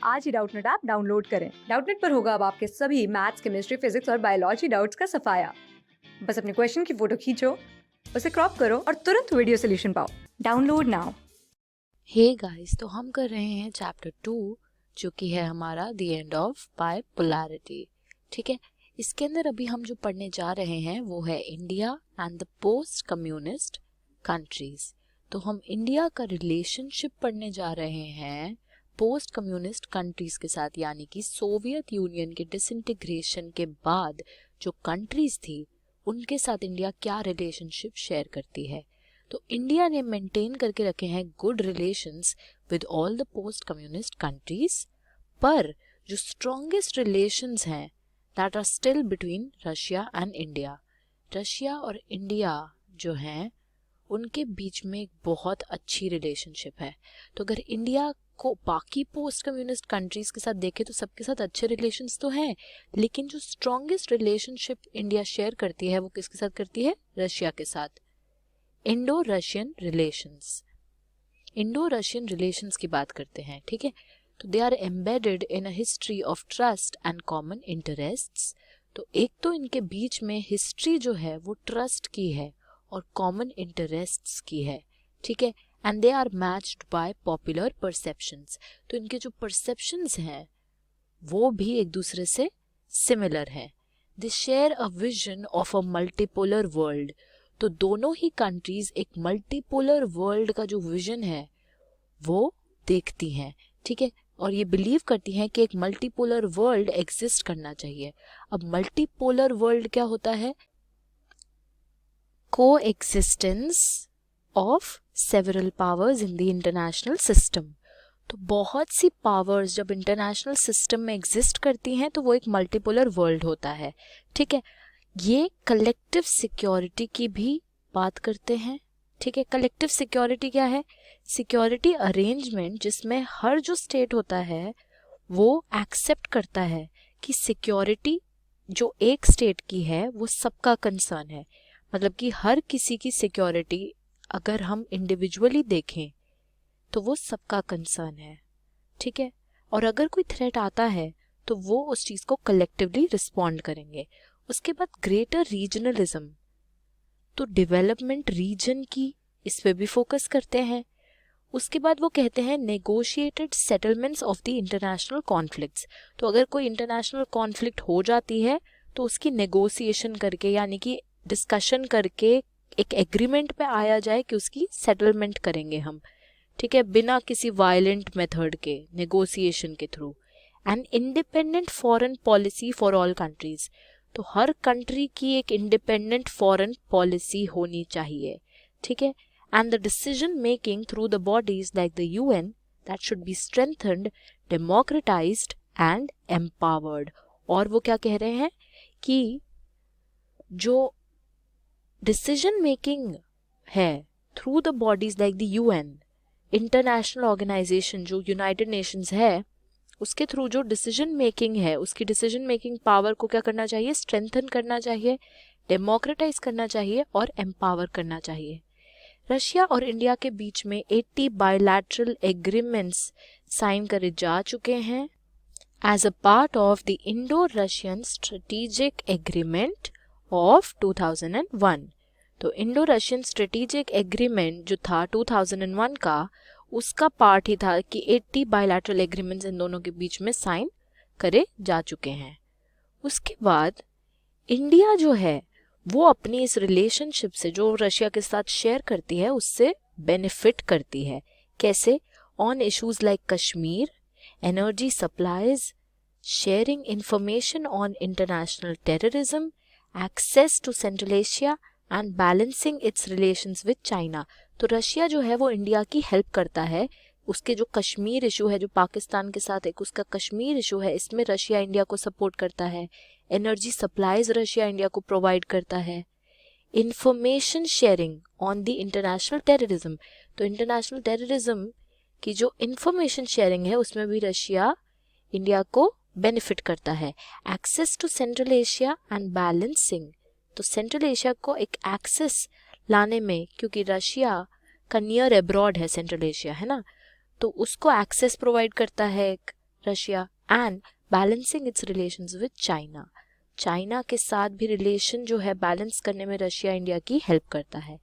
आज ही Doubtnut app download करें। Doubtnut पर होगा अब आपके सभी मैथ्स, केमिस्ट्री, फिजिक्स और बायोलॉजी डाउट्स का सफाया। बस अपने क्वेश्चन की फोटो खींचो, उसे क्रॉप करो और तुरंत वीडियो सोल्यूशन पाओ। Download now. हे गाइस, तो हम कर रहे हैं चैप्टर 2 जो कि है हमारा द एंड ऑफ बाइपोलैरिटी। ठीक है, इसके अंदर अभी हम जो पढ़ने जा रहे हैं वो है India and the post communist countries. तो हम इंडिया का रिलेशनशिप पढ़ने जा रहे हैं पोस्ट कम्युनिस्ट कंट्रीज के साथ, यानी कि सोवियत यूनियन के डिसइंटीग्रेशन के बाद जो कंट्रीज थी उनके साथ इंडिया क्या रिलेशनशिप शेयर करती है। तो इंडिया ने मेंटेन करके रखे हैं good relations with all the post communist countries, पर जो स्ट्रॉन्गेस्ट रिलेशंस हैं that are still between Russia and India. Russia और इंडिया जो हैं उनके बीच में एक बहुत अच्छी रिलेशनशिप है। तो अगर इंडिया को बाकी पोस्ट कम्युनिस्ट कंट्रीज के साथ देखें तो सबके साथ अच्छे रिलेशंस तो हैं, लेकिन जो स्ट्रॉन्गेस्ट रिलेशनशिप इंडिया शेयर करती है वो किसके साथ करती है? रशिया के साथ। Indo Russian relations, Indo Russian relations की बात करते हैं। ठीक है, तो they are embedded in a history of trust and common interests. तो एक तो इनके बीच में हिस्ट्री जो है वो ट्रस्ट की है और कॉमन इंटरेस्ट्स की है। ठीक है, and they are matched by popular perceptions. तो इनके जो परसेप्शंस हैं वो भी एक दूसरे से सिमिलर है। They share a vision of a multipolar world. तो दोनों ही कंट्रीज एक मल्टीपोलर वर्ल्ड का जो विजन है वो देखती हैं। ठीक है, और ये बिलीव करती हैं कि एक मल्टीपोलर वर्ल्ड एग्जिस्ट करना चाहिए। अब मल्टीपोलर वर्ल्ड क्या होता है? को existence of several powers in the international system. तो बहुत सी पावर्स जब इंटरनेशनल सिस्टम में एग्जिस्ट करती हैं तो वो एक मल्टीपोलर वर्ल्ड होता है। ठीक है, ये कलेक्टिव सिक्योरिटी की भी बात करते हैं। ठीक है, कलेक्टिव सिक्योरिटी क्या है? सिक्योरिटी अरेंजमेंट जिसमें हर जो स्टेट होता है वो एक्सेप्ट करता है कि सिक्योरिटी जो एक स्टेट की है वो सबका कंसर्न है। मतलब कि हर किसी की सिक्योरिटी अगर हम इंडिविजुअली देखें तो वो सबका कंसर्न है। ठीक है, और अगर कोई थ्रेट आता है तो वो उस चीज को कलेक्टिवली रिस्पॉन्ड करेंगे। उसके बाद ग्रेटर रीजनलिज्म, तो डेवलपमेंट रीजन की इस पे भी फोकस करते हैं। उसके बाद वो कहते हैं negotiated settlements of the international conflicts. तो अगर कोई इंटरनेशनल कॉन्फ्लिक्ट हो जाती है तो उसकी नेगोशिएशन करके, यानी कि डिस्कशन करके एक एग्रीमेंट पे आया जाए कि उसकी सेटलमेंट करेंगे हम। ठीक है, बिना किसी वायलेंट मेथड के, नेगोशिएशन के through. And independent foreign policy for all countries. तो हर कंट्री की एक इंडिपेंडेंट फॉरेन पॉलिसी होनी चाहिए। ठीक है, and the decision making through the bodies like the UN that should be strengthened, democratized and empowered. और वो क्या कह रहे हैं कि जो डिसीजन मेकिंग है through the bodies like the UN, international organization जो यूनाइटेड नेशंस है, उसके थ्रू जो डिसीजन मेकिंग है उसकी डिसीजन मेकिंग पावर को क्या करना चाहिए? स्ट्रेंथन करना चाहिए, डेमोक्रेटाइज करना चाहिए और एम्पावर करना चाहिए। रशिया और इंडिया के बीच में 80 बायलैटरल एग्रीमेंट्स साइन करे जा चुके हैं as a part of the Indo Russian strategic agreement of 2001। तो इंडो रशियन स्ट्रेटेजिक एग्रीमेंट जो था 2001 का, उसका पार्ट ही था कि 80 बायलैटरल एग्रीमेंट्स इन दोनों के बीच में साइन करे जा चुके हैं। उसके बाद इंडिया जो है वो अपनी इस रिलेशनशिप से जो रशिया के साथ शेयर करती है उससे बेनिफिट करती है। कैसे? On issues like Kashmir, energy supplies, sharing information on international terrorism, access to Central Asia and balancing its relations with China. तो रशिया जो है वो इंडिया की हेल्प करता है। उसके जो कश्मीर इशू है, जो पाकिस्तान के साथ एक उसका कश्मीर इशू है, इसमें रशिया इंडिया को सपोर्ट करता है। एनर्जी सप्लाईज रशिया इंडिया को प्रोवाइड करता है। Information sharing on the international terrorism, तो इंटरनेशनल टेररिज्म की जो इंफॉर्मेशन शेयरिंग है उसमें भी रशिया इंडिया को बेनिफिट करता है। Access to Central Asia and balancing, तो सेंट्रल एशिया को एक एक्सेस लाने में, क्योंकि रशिया का नियर अब्रॉड है सेंट्रल एशिया, है ना, तो उसको एक्सेस प्रोवाइड करता है Russia and balancing its relations with China. China के साथ भी रिलेशन जो है बैलेंस करने में रशिया इंडिया की हेल्प करता है।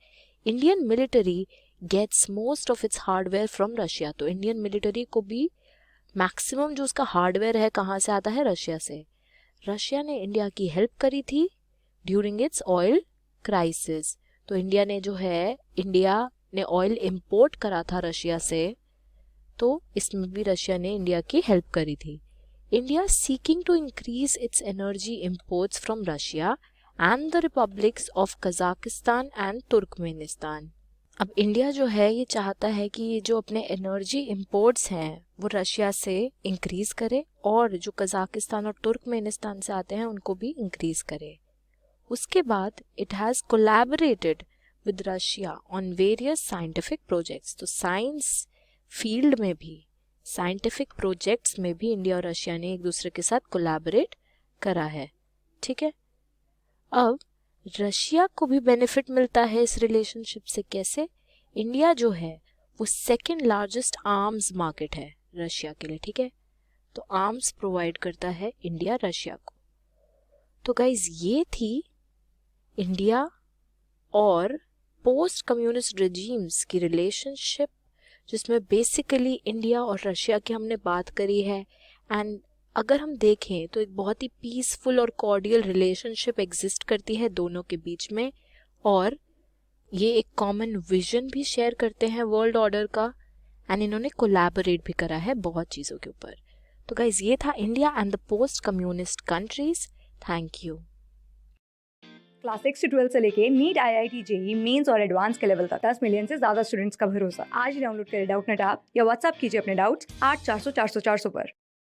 Indian military gets most of its hardware from Russia. तो इंडियन मिलिट्री को भी मैक्सिमम जो उसका हार्डवेयर है कहाँ से आता है? रशिया से। रशिया ने इंडिया की हेल्प करी थी ड्यूरिंग इट्स ऑयल क्राइसिस। तो इंडिया ने ऑयल इंपोर्ट करा था रशिया से, तो इसमें भी रशिया ने इंडिया की हेल्प करी थी। India seeking to increase its energy imports from Russia and the republics of Kazakhstan and Turkmenistan. अब इंडिया जो है ये चाहता है कि ये जो अपने एनर्जी इंपोर्ट्स हैं वो रशिया से इंक्रीज करे और जो कजाकिस्तान और तुर्कमेनिस्तान से आते हैं उनको भी इंक्रीज करे। उसके बाद it has collaborated with Russia on various scientific projects. तो साइंस फील्ड में भी, साइंटिफिक प्रोजेक्ट्स में भी इंडिया और रशिया ने एक दूसरे के साथ कोलैबोरेट करा है। ठीक है, अब रशिया को भी बेनिफिट मिलता है इस रिलेशनशिप से। कैसे? इंडिया जो है वो सेकेंड लार्जेस्ट आर्म्स मार्केट है रशिया के लिए। ठीक है, तो आर्म्स प्रोवाइड करता है इंडिया रशिया को। तो गाइज ये थी इंडिया और पोस्ट कम्युनिस्ट रेजिम्स की रिलेशनशिप, जिसमें बेसिकली इंडिया और रशिया की हमने बात करी है। एंड अगर हम देखें तो एक बहुत ही पीसफुल और कॉर्डियल रिलेशनशिप एग्जिस्ट करती है दोनों के बीच में, और ये एक कॉमन विजन भी शेयर करते हैं वर्ल्ड ऑर्डर का, एंड इन्होंने कोलैबोरेट भी करा है बहुत चीज़ों के ऊपर। तो गाइज ये था India and the post communist countries. Thank you. Class 6 से 12 से लेके नीट, IIT, JEE मेंस और एडवांस के लेवल तक 10 मिलियन से ज्यादा स्टूडेंट्स का भरोसा। आज ही डाउनलोड करें डाउटनेट ऐप या व्हाट्सएप कीजिए अपने डाउट्स 8400 400 400 पर।